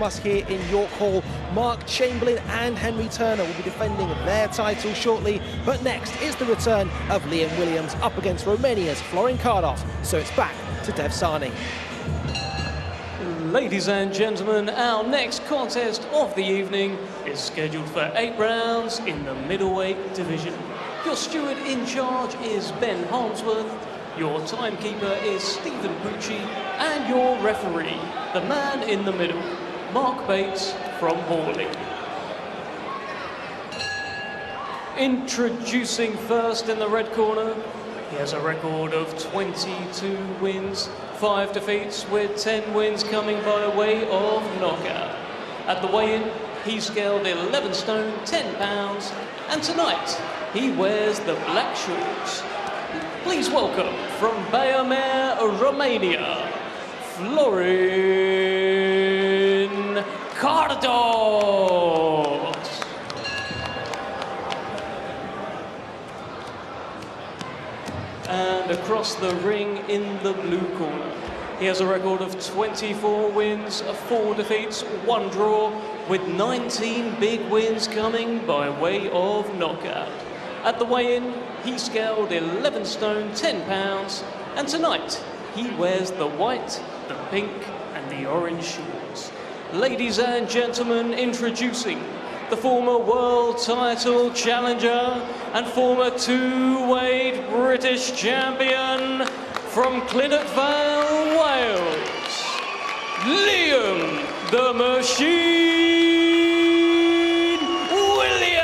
Us here in York Hall. Mark Chamberlain and Henry Turner will be defending their title shortly, but next is the return of Liam Williams up against Romania's Florin Cardos, so it's back to Dev Sani. Ladies and gentlemen, our next contest of the evening is scheduled for 8 rounds in the middleweight division. Your steward in charge is Ben Harmsworth, your timekeeper is Stephen Pucci, and your referee, the man in the middle, Mark Bates from Hawley. Introducing first in the red corner, he has a record of 22 wins, 5 defeats, with 10 wins coming by way of knockout. At the weigh-in, he scaled 11 stone, 10 pounds, and tonight he wears the black shorts. Please welcome from Baia, Romania, Florin Cardos. And across the ring in the blue corner, he has a record of 24 wins, 4 defeats, 1 draw, with 19 big wins coming by way of knockout. At the weigh-in, he scaled 11 stone, 10 pounds, and tonight he wears the white, the pink, and the orange shorts. Ladies and gentlemen, introducing the former world title challenger and former 2-weight British champion from Clynnet Vale, Wales, Liam the Machine Williams.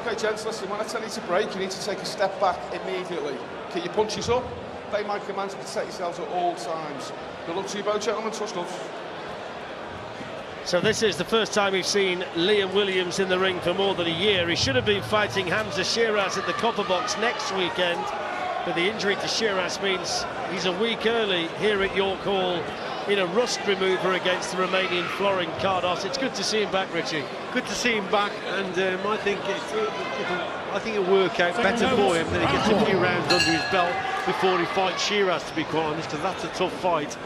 Okay, gents, listen, when I tell you to break, you need to take a step back immediately. Keep your punches up. Obey my commands to protect yourselves at all times. Good luck to you both, gentlemen. Touch gloves. So this is the first time we've seen Liam Williams in the ring for more than a year. He should have been fighting Hamza Shiraz at the Copper Box next weekend, but the injury to Shiraz means he's a week early here at York Hall in a rust remover against the Romanian Florin Cardos. It's good to see him back, Richie. Good to see him back, and I think it'll work out better for him that he gets a few rounds under his belt before he fights Shiraz, to be quite honest, because that's a tough fight,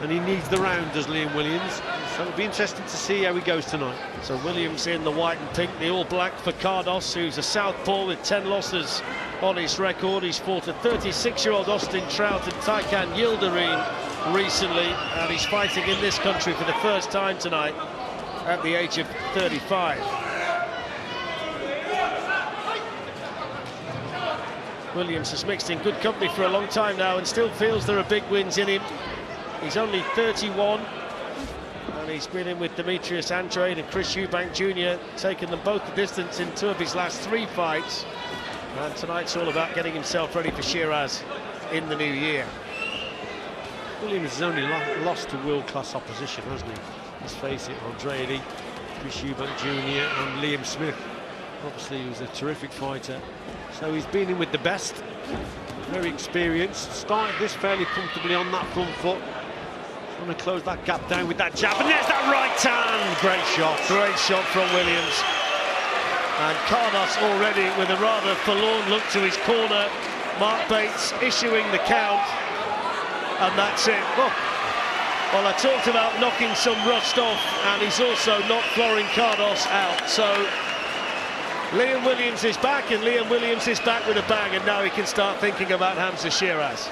and he needs the round, does Liam Williams. So it'll be interesting to see how he goes tonight. So Williams in the white and pink, the all-black for Cardos, who's a southpaw with 10 losses on his record. He's fought a 36-year-old Austin Trout and Taycan Yildirim recently, and he's fighting in this country for the first time tonight at the age of 35. Williams has mixed in good company for a long time now and still feels there are big wins in him. He's only 31, and he's been in with Demetrius Andrade and Chris Eubank Jr., taking them both the distance in 2 of his last 3 fights. And tonight's all about getting himself ready for Shiraz in the new year. Williams has only lost to world-class opposition, hasn't he? Let's face it, Andrade, Chris Eubank Jr. and Liam Smith. Obviously, he was a terrific fighter. So he's been in with the best, very experienced. Started this fairly comfortably on that front foot. Going to close that gap down with that jab, and there's that right hand. Great shot from Williams. And Cardos already with a rather forlorn look to his corner. Mark Bates issuing the count, and that's it. Well, I talked about knocking some rust off, and he's also knocked Florin Cardos out. So Liam Williams is back, and Liam Williams is back with a bang, and now he can start thinking about Hamza Shiraz.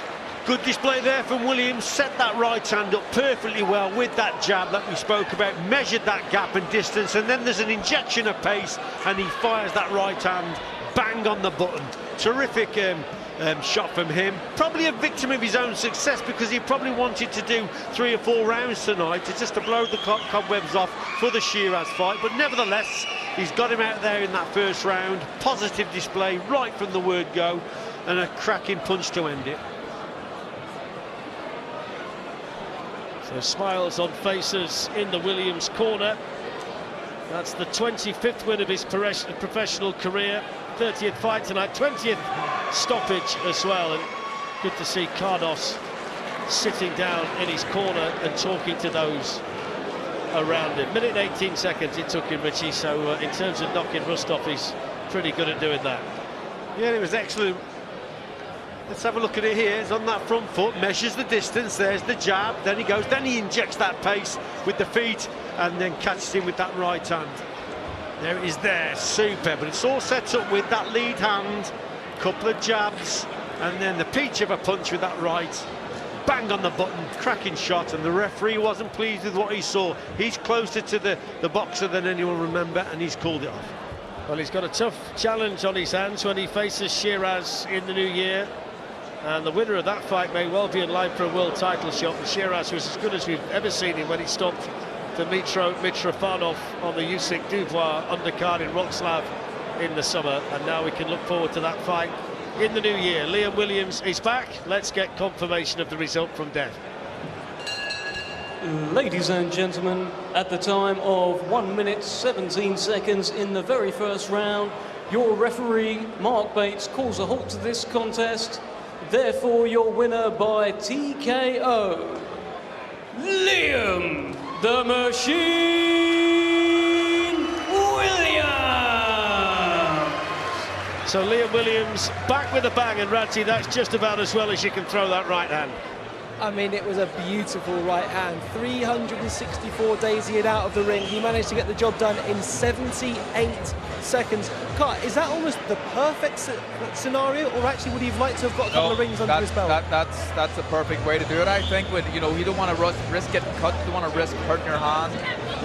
Good display there from Williams, set that right hand up perfectly well with that jab that we spoke about, measured that gap and distance, and then there's an injection of pace, and he fires that right hand bang on the button. Terrific shot from him. Probably a victim of his own success, because he probably wanted to do 3 or 4 rounds tonight just to blow the cobwebs off for the Shiraz fight, but nevertheless he's got him out there in that first round. Positive display right from the word go, and a cracking punch to end it. So smiles on faces in the Williams corner. That's the 25th win of his professional career, 30th fight tonight, 20th stoppage as well, and good to see Cardos sitting down in his corner and talking to those around him. Minute and 18 seconds it took him, Richie, so in terms of knocking rust off, he's pretty good at doing that. Yeah, it was excellent Let's have a look at it here. He's on that front foot, measures the distance, there's the jab, then he goes, then he injects that pace with the feet and then catches him with that right hand. There it is there, super, but it's all set up with that lead hand, couple of jabs, and then the peach of a punch with that right. Bang on the button, cracking shot, and the referee wasn't pleased with what he saw. He's closer to the boxer than anyone will remember, and he's called it off. Well, he's got a tough challenge on his hands when he faces Shiraz in the new year. And the winner of that fight may well be in line for a world title shot. And Shiraz was as good as we've ever seen him when he stopped Mitrofanov on the Usyk Dubois undercard in Wroclaw in the summer. And now we can look forward to that fight in the new year. Liam Williams is back. Let's get confirmation of the result from Dev. Ladies and gentlemen, at the time of 1 minute 17 seconds in the very first round, your referee, Mark Bates, calls a halt to this contest. Therefore, your winner by TKO, Liam the Machine Williams. So Liam Williams back with a bang, and Radzi, that's just about as well as you can throw that right hand. I mean, it was a beautiful right hand. 364 days he had out of the ring. He managed to get the job done in 78 seconds. Carl, is that almost the perfect scenario, or actually would he have liked to have got a couple of rings under his belt? That's the perfect way to do it, I think. With, you know, you don't want to risk getting cut, you don't want to risk hurting your hand.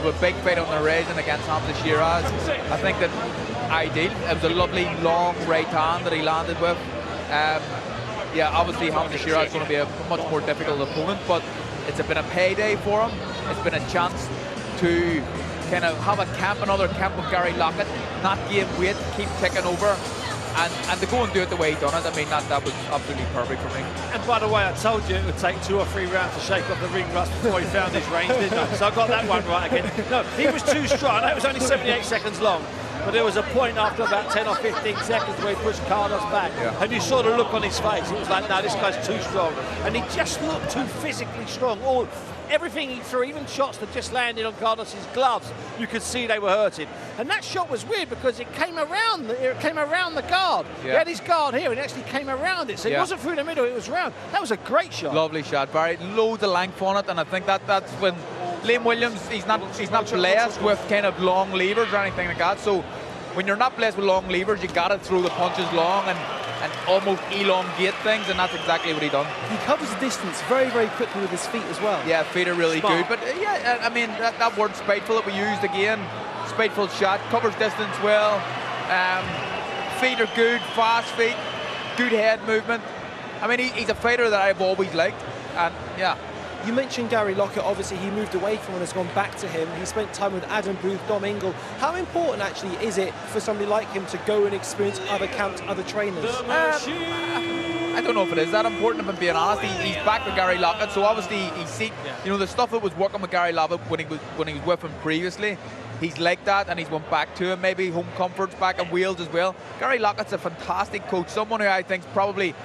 With a big fight on the horizon against Hamza Shiraz, I think that ideal. It was a lovely long right hand that he landed with. Yeah, obviously Hamza Shiraz is going to be a much more difficult opponent, but it's been a payday for him. It's been a chance to kind of have another camp with Gary Lockett, not gain weight, keep ticking over, and to go and do it the way he done it. I mean, that was absolutely perfect for me. And by the way, I told you it would take 2 or 3 rounds to shake off the ring rust before he found his range, didn't I? So I got that one right again. No, he was too strong. I know it was only 78 seconds long, but there was a point after about 10 or 15 seconds where he pushed Cardos back, and you saw the look on his face. It was like, no, this guy's too strong. And he just looked too physically strong. Everything he threw, even shots that just landed on Cardos' gloves, you could see they were hurting. And that shot was weird because it came around the guard. Yeah. He had his guard here and it actually came around it. So it wasn't through the middle, it was round. That was a great shot. Lovely shot, Barry. Loads of length on it, and I think that's when Liam Williams, he's not blessed with kind of long levers or anything like that. So when you're not blessed with long levers, you got to throw the punches long and almost elongate things, and that's exactly what he done. He covers the distance very, very quickly with his feet as well. Yeah, feet are really Smart. good. But yeah, I mean, that word spiteful that we used again, spiteful shot, covers distance well, feet are good, fast feet, good head movement. I mean, he's a fighter that I've always liked, and yeah. You mentioned Gary Lockett. Obviously he moved away from him and has gone back to him. He spent time with Adam Booth, Dom Ingle. How important actually is it for somebody like him to go and experience other camps, other trainers? I don't know if it is that important, if I'm being honest. He's back with Gary Lockett, so obviously he's seen, you know, the stuff that was working with Gary Lockett when he was with him previously. He's like that, and he's went back to him. Maybe home comfort's back in Wales as well. Gary Lockett's a fantastic coach, someone who I think is probably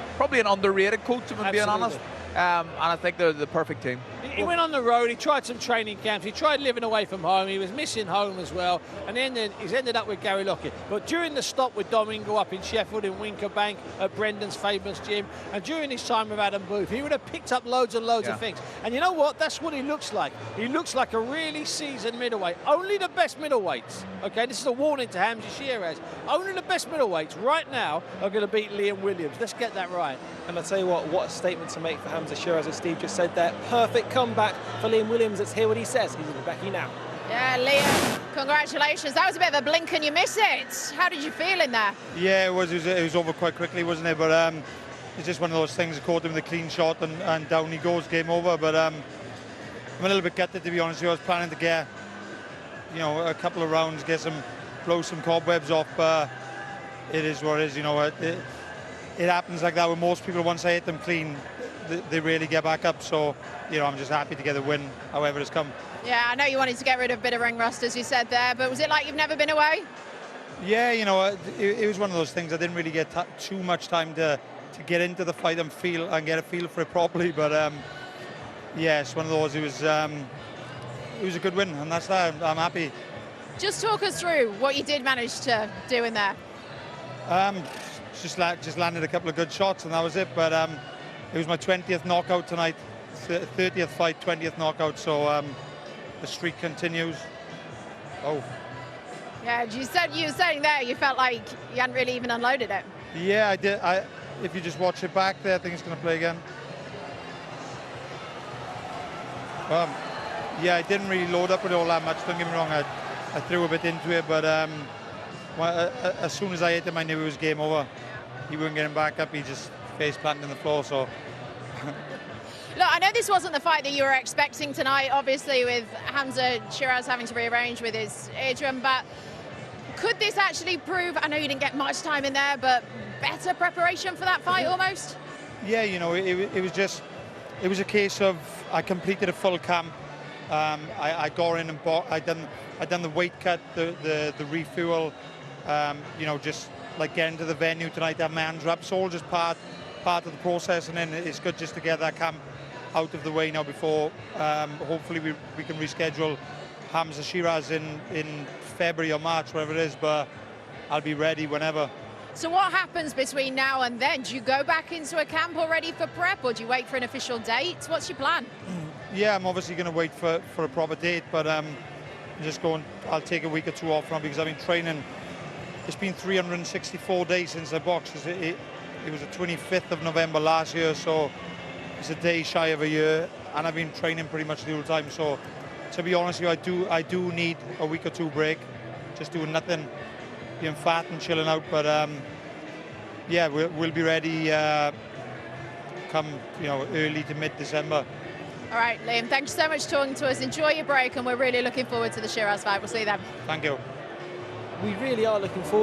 an underrated coach, if I'm being honest. And I think they're the perfect team. He went on the road, he tried some training camps, he tried living away from home, he was missing home as well, and then he's ended up with Gary Lockett. But during the stop with Dom Ingle up in Sheffield, in Winkerbank, at Brendan's famous gym, and during his time with Adam Booth, he would have picked up loads and loads of things. And you know what? That's what he looks like. He looks like a really seasoned middleweight. Only the best middleweights, okay, this is a warning to Hamza Shiraz, only the best middleweights right now are going to beat Liam Williams. Let's get that right. And I'll tell you what a statement to make for Hamza Shiraz, as Steve just said there. Perfect comeback for Liam Williams. Let's hear what he says. He's with Becky now. Yeah, Liam, congratulations. That was a bit of a blink and you miss it. How did you feel in there? Yeah, it was over quite quickly, wasn't it? But it's just one of those things. Caught him with a clean shot and down he goes, game over. But I'm a little bit gutted, to be honest with you. I was planning to get, you know, a couple of rounds, blow some cobwebs off. It is what it is, you know. It happens like that with most people. Once I hit them clean, they really get back up. So, you know, I'm just happy to get the win, however it's come. Yeah, I know you wanted to get rid of a bit of ring rust, as you said there, but was it like you've never been away? Yeah, you know, it was one of those things. I didn't really get too much time to get into the fight and get a feel for it properly. But yeah, it's one of those. It was a good win, and that's that. I'm happy. Just talk us through what you did manage to do in there. just landed a couple of good shots and that was it. But it was my 20th knockout tonight, 30th fight, 20th knockout. So the streak continues. Oh. Yeah, you were saying there you felt like you hadn't really even unloaded it. Yeah, I did. If you just watch it back there, I think it's going to play again. Yeah, I didn't really load up with it all that much. Don't get me wrong, I threw a bit into it, but as soon as I hit him, I knew it was game over. He wouldn't get him back up. He just face planted on the floor. So. Look, I know this wasn't the fight that you were expecting tonight, obviously, with Hamza Shiraz having to rearrange with his eardrum, but could this actually prove, I know you didn't get much time in there, but better preparation for that fight almost? Yeah, you know, it was a case of I completed a full camp. I got in and I done the weight cut, the refuel, you know, just like getting to the venue tonight, have my hands wrapped. It's all just part of the process, and then it's good just to get that camp out of the way now before hopefully we can reschedule Hamza Shiraz in February or March, whatever it is, but I'll be ready whenever. So what happens between now and then? Do you go back into a camp already for prep, or do you wait for an official date? What's your plan? Yeah, I'm obviously going to wait for a proper date, but I'll take a week or two off now because I've been training. It's been 364 days since I boxed. It was the 25th of November last year, so it's a day shy of a year, and I've been training pretty much the whole time. So to be honest with you, I do need a week or two break, just doing nothing, being fat and chilling out. But yeah, we'll be ready come early to mid-December. All right, Liam, thank you so much for talking to us. Enjoy your break, and we're really looking forward to the Shiraz fight. We'll see you then. Thank you. We really are looking forward